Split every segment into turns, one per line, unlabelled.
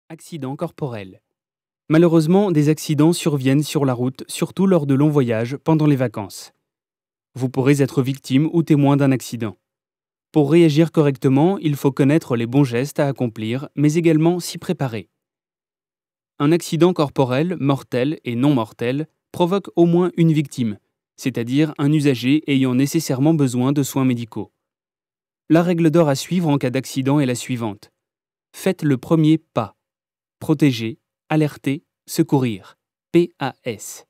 Accident corporel. Malheureusement, des accidents surviennent sur la route, surtout lors de longs voyages, pendant les vacances. Vous pourrez être victime ou témoin d'un accident. Pour réagir correctement, il faut connaître les bons gestes à accomplir, mais également s'y préparer. Un accident corporel, mortel et non mortel, provoque au moins une victime, c'est-à-dire un usager ayant nécessairement besoin de soins médicaux. La règle d'or à suivre en cas d'accident est la suivante. Faites le premier pas. Protéger, alerter, secourir. PAS.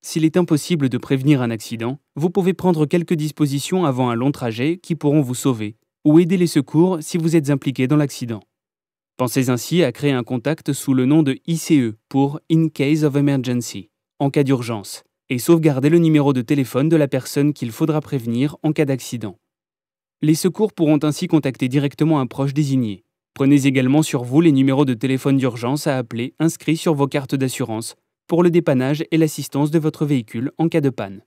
S'il est impossible de prévenir un accident, vous pouvez prendre quelques dispositions avant un long trajet qui pourront vous sauver, ou aider les secours si vous êtes impliqué dans l'accident. Pensez ainsi à créer un contact sous le nom de ICE pour In Case of Emergency, en cas d'urgence, et sauvegardez le numéro de téléphone de la personne qu'il faudra prévenir en cas d'accident. Les secours pourront ainsi contacter directement un proche désigné. Prenez également sur vous les numéros de téléphone d'urgence à appeler inscrits sur vos cartes d'assurance pour le dépannage et l'assistance de votre véhicule en cas de panne.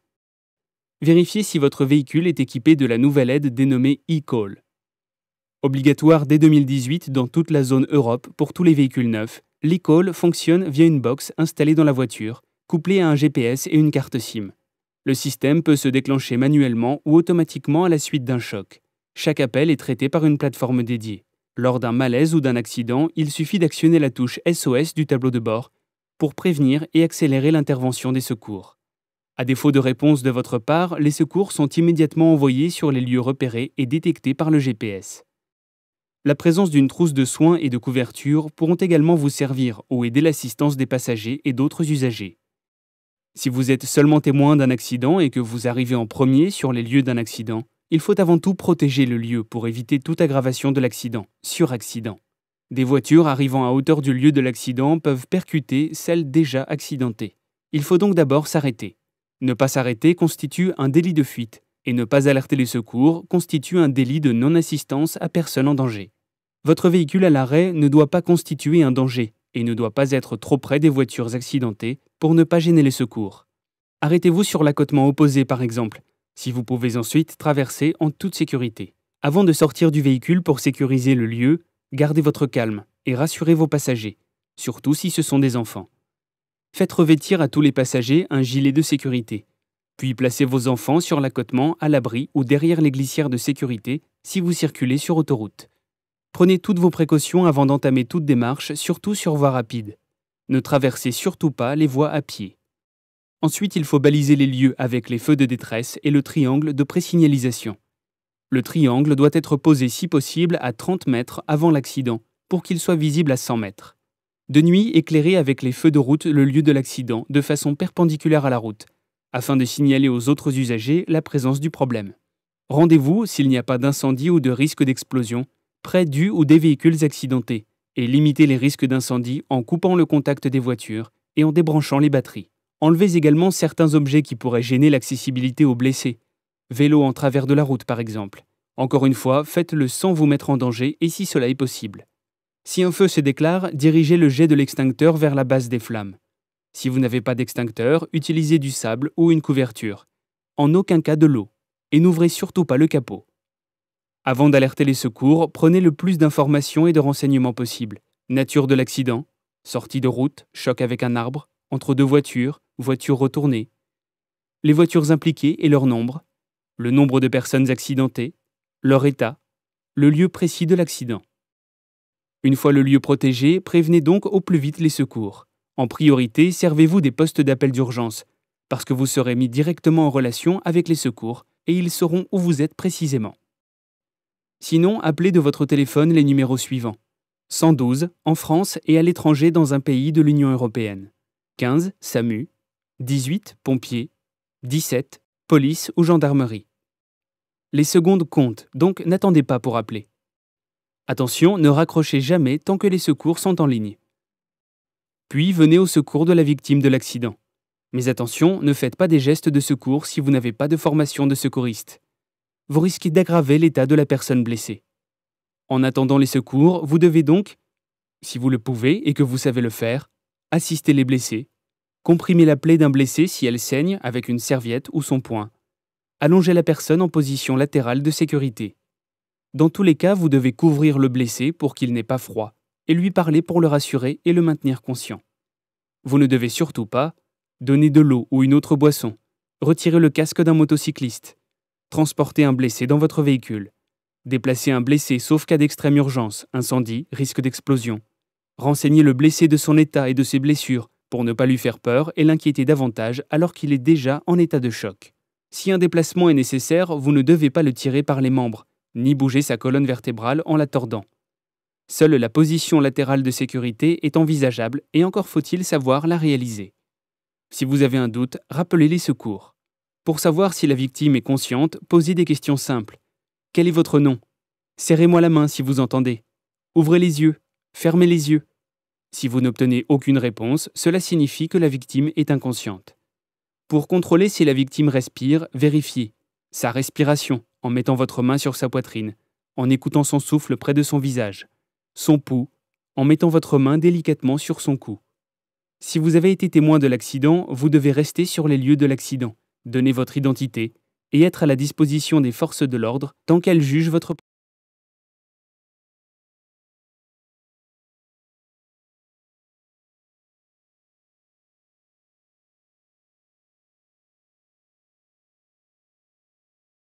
Vérifiez si votre véhicule est équipé de la nouvelle aide dénommée eCall. Obligatoire dès 2018 dans toute la zone Europe pour tous les véhicules neufs, l'eCall fonctionne via une box installée dans la voiture, couplée à un GPS et une carte SIM. Le système peut se déclencher manuellement ou automatiquement à la suite d'un choc. Chaque appel est traité par une plateforme dédiée. Lors d'un malaise ou d'un accident, il suffit d'actionner la touche SOS du tableau de bord pour prévenir et accélérer l'intervention des secours. À défaut de réponse de votre part, les secours sont immédiatement envoyés sur les lieux repérés et détectés par le GPS. La présence d'une trousse de soins et de couverture pourront également vous servir ou aider l'assistance des passagers et d'autres usagers. Si vous êtes seulement témoin d'un accident et que vous arrivez en premier sur les lieux d'un accident, il faut avant tout protéger le lieu pour éviter toute aggravation de l'accident, suraccident. Des voitures arrivant à hauteur du lieu de l'accident peuvent percuter celles déjà accidentées. Il faut donc d'abord s'arrêter. Ne pas s'arrêter constitue un délit de fuite, et ne pas alerter les secours constitue un délit de non-assistance à personne en danger. Votre véhicule à l'arrêt ne doit pas constituer un danger, et ne doit pas être trop près des voitures accidentées pour ne pas gêner les secours. Arrêtez-vous sur l'accotement opposé par exemple, si vous pouvez ensuite traverser en toute sécurité. Avant de sortir du véhicule pour sécuriser le lieu, gardez votre calme et rassurez vos passagers, surtout si ce sont des enfants. Faites revêtir à tous les passagers un gilet de sécurité, puis placez vos enfants sur l'accotement à l'abri ou derrière les glissières de sécurité si vous circulez sur autoroute. Prenez toutes vos précautions avant d'entamer toute démarche, surtout sur voie rapide. Ne traversez surtout pas les voies à pied. Ensuite, il faut baliser les lieux avec les feux de détresse et le triangle de présignalisation. Le triangle doit être posé si possible à 30 mètres avant l'accident pour qu'il soit visible à 100 mètres. De nuit, éclairez avec les feux de route le lieu de l'accident de façon perpendiculaire à la route, afin de signaler aux autres usagers la présence du problème. Rendez-vous, s'il n'y a pas d'incendie ou de risque d'explosion, près du ou des véhicules accidentés, et limitez les risques d'incendie en coupant le contact des voitures et en débranchant les batteries. Enlevez également certains objets qui pourraient gêner l'accessibilité aux blessés. Vélo en travers de la route par exemple. Encore une fois, faites-le sans vous mettre en danger et si cela est possible. Si un feu se déclare, dirigez le jet de l'extincteur vers la base des flammes. Si vous n'avez pas d'extincteur, utilisez du sable ou une couverture. En aucun cas de l'eau. Et n'ouvrez surtout pas le capot. Avant d'alerter les secours, prenez le plus d'informations et de renseignements possibles. Nature de l'accident, sortie de route, choc avec un arbre, entre deux voitures, voiture retournée. Les voitures impliquées et leur nombre, le nombre de personnes accidentées, leur état, le lieu précis de l'accident. Une fois le lieu protégé, prévenez donc au plus vite les secours. En priorité, servez-vous des postes d'appel d'urgence, parce que vous serez mis directement en relation avec les secours et ils sauront où vous êtes précisément. Sinon, appelez de votre téléphone les numéros suivants. 112 en France et à l'étranger dans un pays de l'Union européenne. 15 SAMU, 18 pompiers, 17 police ou gendarmerie. Les secondes comptent, donc n'attendez pas pour appeler. Attention, ne raccrochez jamais tant que les secours sont en ligne. Puis venez au secours de la victime de l'accident. Mais attention, ne faites pas des gestes de secours si vous n'avez pas de formation de secouriste. Vous risquez d'aggraver l'état de la personne blessée. En attendant les secours, vous devez donc, si vous le pouvez et que vous savez le faire, assister les blessés, comprimer la plaie d'un blessé si elle saigne avec une serviette ou son poing, allonger la personne en position latérale de sécurité. Dans tous les cas, vous devez couvrir le blessé pour qu'il n'ait pas froid, et lui parler pour le rassurer et le maintenir conscient. Vous ne devez surtout pas donner de l'eau ou une autre boisson, retirer le casque d'un motocycliste, transporter un blessé dans votre véhicule, déplacer un blessé sauf cas d'extrême urgence, incendie, risque d'explosion, renseigner le blessé de son état et de ses blessures pour ne pas lui faire peur et l'inquiéter davantage alors qu'il est déjà en état de choc. Si un déplacement est nécessaire, vous ne devez pas le tirer par les membres, ni bouger sa colonne vertébrale en la tordant. Seule la position latérale de sécurité est envisageable et encore faut-il savoir la réaliser. Si vous avez un doute, rappelez les secours. Pour savoir si la victime est consciente, posez des questions simples. Quel est votre nom? Serrez-moi la main si vous entendez. Ouvrez les yeux. Fermez les yeux. Si vous n'obtenez aucune réponse, cela signifie que la victime est inconsciente. Pour contrôler si la victime respire, vérifiez sa respiration en mettant votre main sur sa poitrine, en écoutant son souffle près de son visage, son pouls, en mettant votre main délicatement sur son cou. Si vous avez été témoin de l'accident, vous devez rester sur les lieux de l'accident, donner votre identité et être à la disposition des forces de l'ordre tant qu'elles jugent votre